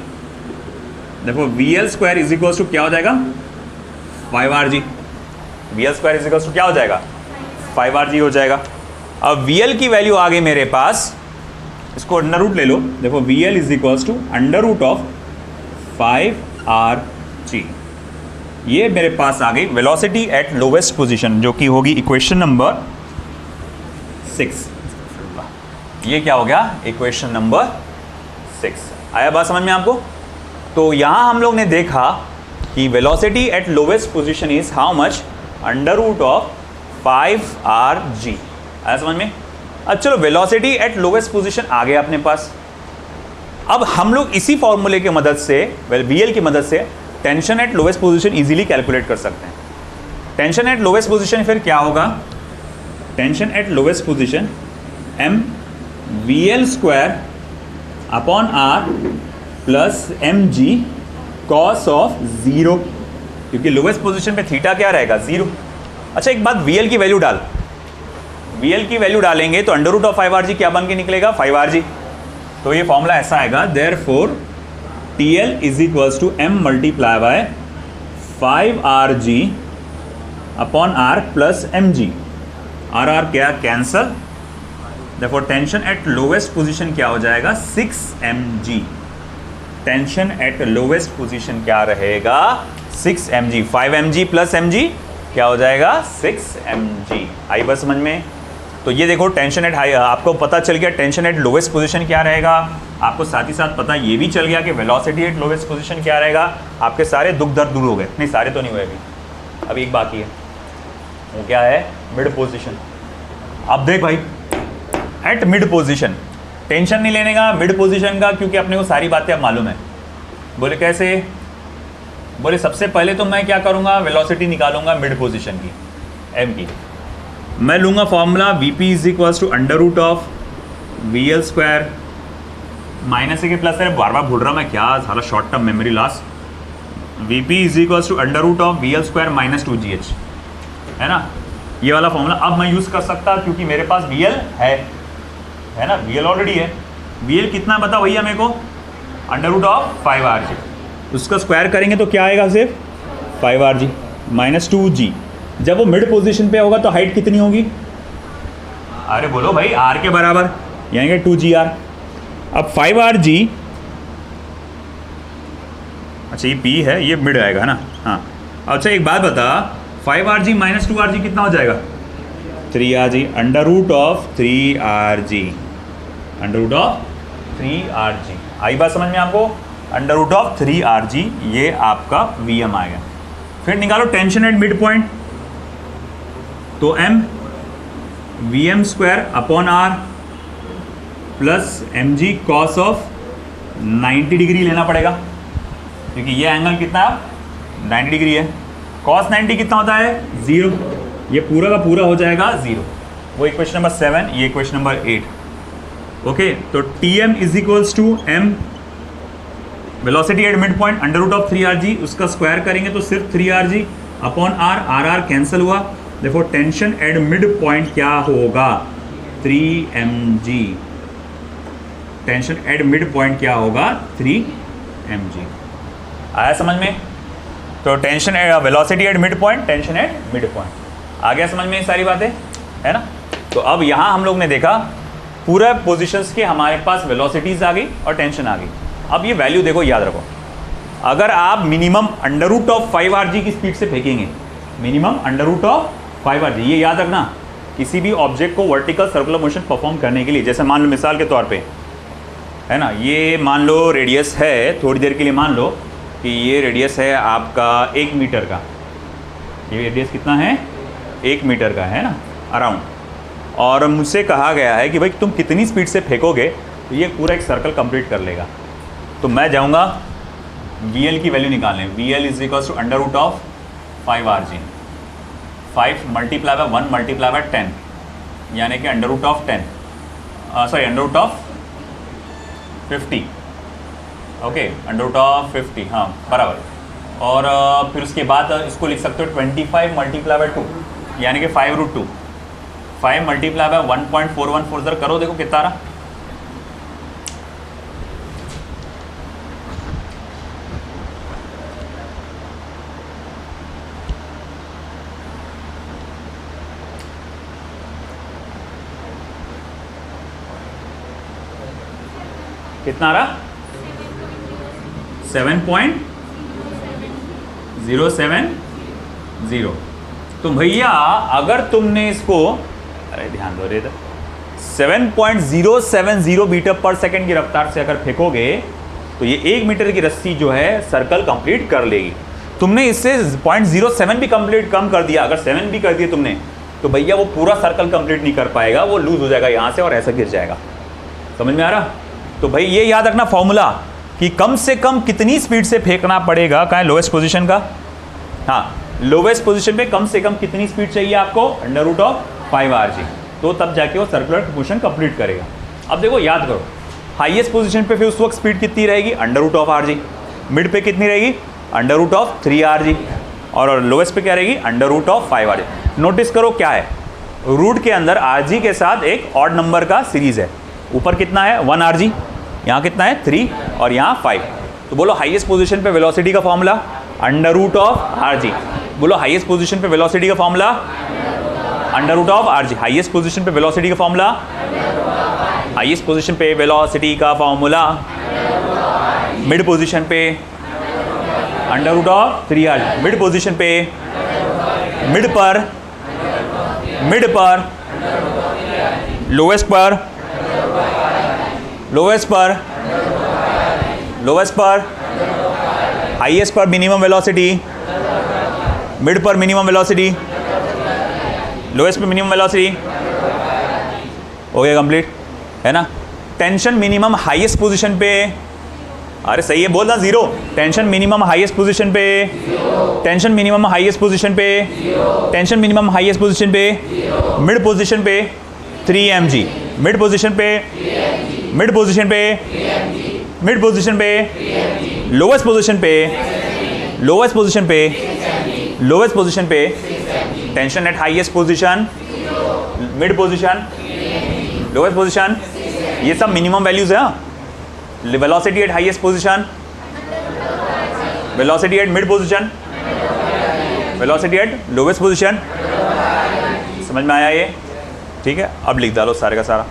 [SPEAKER 1] देखो VL square is equal to क्या हो जाएगा 5 RG। VL square is equal to क्या हो जाएगा 5 RG हो जाएगा। अब VL की वैल्यू आ गई मेरे पास, इसको अंडर रूट ले लो। देखो VL is equal to under root of 5 RG। ये मेरे पास आ गई वेलोसिटी एट लोवेस्ट पोजीशन, जो कि होगी इक्वेशन नंबर 6। ये क्या हो गया इक्वेशन नंबर 6। आया बात समझ में आपको? तो यहां हम लोग ने देखा कि velocity at lowest position is how much, under root of 5 RG। आया समझ में? अब चलो वेलोसिटी एट लोवेस्ट पोजीशन आ गया अपने पास। अब हम लोग इसी फॉर्मूले की मदद से, VL की मदद से tension at lowest position easily calculate कर सकते हैं। टेंशन एट लोवेस्ट पोजीशन फिर क्या होगा, tension at lowest position m VL square upon R plus mg cos of 0, क्योंकि लोवेस्ट पोजीशन पे थीटा क्या रहेगा 0। अच्छा एक बात, VL की वैल्यू डाल, VL की वैल्यू डालेंगे तो अंडर रूट ऑफ 5 RG क्या बन के निकलेगा 5 RG। तो ये फॉर्मूला ऐसा आएगा, therefore TL is equals to m multiply by 5 RG upon R plus mg। R क्या cancel, therefore tension at lowest position क्या हो जाएगा 6 mg। Tension at lowest position क्या रहेगा 6 mg। 5 mg प्लस mg क्या हो जाएगा 6 mg। आई बस समझ में? तो ये देखो टेंशन एट हाई, आपको पता चल गया टेंशन एट लोवेस्ट पोजीशन क्या रहेगा। आपको साथ ही साथ पता ये भी चल गया कि वेलोसिटी एट लोवेस्ट पोजीशन क्या रहेगा। आपके सारे दुख दर्द दूर हो गए। नहीं सारे तो नहीं हुए अभी एक बाकी है, वो क्या है मिड पोजीशन। अब देख भाई एट मिड पोजीशन टेंशन नहीं लेने का मिड पोजीशन का, क्योंकि अपने को सारी बातें अब मालूम है। बोले कैसे? बोले सबसे पहले तो मैं क्या करूँगा, वेलोसिटी निकालूंगा मिड पोजीशन की m की। मैं लूँगा formula Vp is equals to under root of VL square minus के प्लस है, बार बार भूल रहा मैं क्या, सारा short term memory loss. Vp is equals to under root of VL square minus 2GH, है ना ये वाला फॉर्मूला। अब मैं यूज़ कर सकता क्योंकि मेरे पास VL है ना, VL ऑलरेडी है। VL कितना बता भैया मेरे को, अंडर रूट ऑफ 5 RG। उसका स्क्वायर करेंगे तो क्या आएगा सिर्फ 5 RG माइनस 2G। जब वो मिड पोजीशन पे होगा तो हाइट कितनी होगी, अरे बोलो भाई R के बराबर, यानी कि 2GR। अब 5 RG, अच्छा ये P है, ये मिड आएगा ना। हाँ अच्छा एक बात बता, 5 RG माइनस 2 RG कितना हो जाएगा 3 RG। Under root of 3 RG, under root of 3 RG। आई बात समझ में आपको? अंडर रूट ऑफ 3 RG ये आपका VM आएगा। फिर निकालो टेंशन एट मिड पॉइंट, तो m VM square upon R plus mg cos of 90 degree लेना पड़ेगा, क्योंकि ये एंगल कितना 90 डिग्री है। कॉस 90 कितना होता है 0, ये पूरा का पूरा हो जाएगा 0। वो इक्वेशन नंबर 7, ये इक्वेशन नंबर 8। ओके तो Tm is equals to m velocity at mid point under root of 3 RG, उसका स्क्वायर करेंगे तो सिर्फ 3 RG अपॉन R कैंसिल हुआ। देखो टेंशन एट मिड पॉइंट क्या होगा 3 mg। Tension at mid point क्या होगा 3 mg। आया समझ में? तो tension velocity at mid point, tension at mid point आ गया समझ में ये सारी बातें, है ना। तो अब यहाँ हम लोग ने देखा पूरा पोजीशंस के हमारे पास वेलोसिटीज़ आ गई और टेंशन आ गई। अब ये वैल्यू देखो, याद रखो, अगर आप minimum under root of 5 RG की स्पीड से फेंकेंगे, minimum under root of 5 RG, ये याद रखना किसी भी ऑब्जेक्ट को वर्टिकल सर्कुलर मोशन परफॉर्म करने के लिए। जैसे मान लो मिसाल के तौर पे, है ना, ये मान लो रेडियस है, थोड़ी देर के लिए मान लो कि ये रेडियस है आपका 1 मीटर का। ये रेडियस कितना है 1 मीटर का, है ना अराउंड। और मुझसे कहा गया है कि भाई तुम कितनी स्पीड से फेंकोगे तो ये पूरा एक सर्कल कंप्लीट कर लेगा। तो मैं जाऊंगा VL की वैल्यू निकालने। VL is equals to under root of 5 RG, 5 multiply by 1 multiply by 10, यानी कि under root of 10, sorry under root of 50, okay under root of 50, हाँ बराबर। और फिर उसके बाद इसको लिख सकते हो 25 मल्टीप्लाई बाय 2, यानी कि 5 रूट 2। 5 मल्टीप्लाई बाय 1.414 करो, देखो कितना रहा कितना आ रहा? 7.070। तो भैया अगर तुमने इसको, अरे ध्यान दो रे, 7.070 मीटर पर सेकंड की रफ्तार से अगर फेंकोगे तो ये 1 मीटर की रस्सी जो है सर्कल कंप्लीट कर लेगी। तुमने इससे 0.07 भी कंप्लीट कम कर दिया, अगर 7 भी कर दिया तुमने, तो भैया वो पूरा सर्कल कंप्लीट नहीं कर पाएगा, वो लूज हो जाएगा यहाँ से और ऐसा गिर जाएगा। समझ में आ रहा? तो भाई ये याद रखना फॉर्मूला कि कम से कम कितनी स्पीड से फेंकना पड़ेगा, कहाँ है लोवेस्ट पोजीशन का, हाँ लोवेस्ट पोजीशन पे कम से कम कितनी स्पीड चाहिए आपको, √5rg, तो तब जाके वो सर्कुलर मोशन कंप्लीट करेगा। अब देखो याद करो, हाईएस्ट पोजीशन पे फिर उस वक्त स्पीड कितनी रहेगी, √rg, मिड पे कितनी रहेगी, √3rg, और लोवेस्ट पे क्या रहेगी, √5rg। नोटिस करो क्या है, रूट के अंदर rg के साथ एक ऑड नंबर का सीरीज है, ऊपर कितना है 1rg, यहाँ कितना है 3 और यहाँ 5। तो बोलो हाईएस्ट पोजीशन पे वेलोसिटी का फॉर्मूला √rg। बोलो हाईएस्ट पोजीशन पे वेलोसिटी का फॉर्मूला √rg। हाईएस्ट पोजीशन पे वेलोसिटी का फॉर्मूला, हाईएस्ट पोजीशन पे वेलोसिटी का फॉर्मूला, मिड पोजीशन पे √3rg, मिड पोजीशन पे, मिड पर, लोवेस्ट पर, लोवेस्ट पर, लोवेस्ट पर, हाईएस्ट पर मिनिमम वेलोसिटी, मिड पर मिनिमम वेलोसिटी, लोवेस्ट पे मिनिमम वेलोसिटी। हो गया कंप्लीट, है ना। टेंशन मिनिमम हाईएस्ट पोजीशन पे, अरे सही है बोलना, 0। टेंशन मिनिमम हाईएस्ट पोजीशन पे, टेंशन मिनिमम हाईएस्ट पोजीशन पे, टेंशन मिनिमम हाईएस्ट पोजीशन पे, मिड पोजीशन पे 3 mg, मिड पोजीशन पे, मिड पोजीशन पे, मिड पोजीशन पे, लोवेस्ट पोजीशन पे, लोवेस्ट पोजीशन पे, लोवेस्ट पोजीशन पे, tension at highest position, mid position, lowest position, ये सब मिनिमम वैल्यूज है। Velocity at highest position, velocity at mid position, velocity at lowest position. समझ में आया ये? ठीक है, अब लिख डालो सारे का सारा।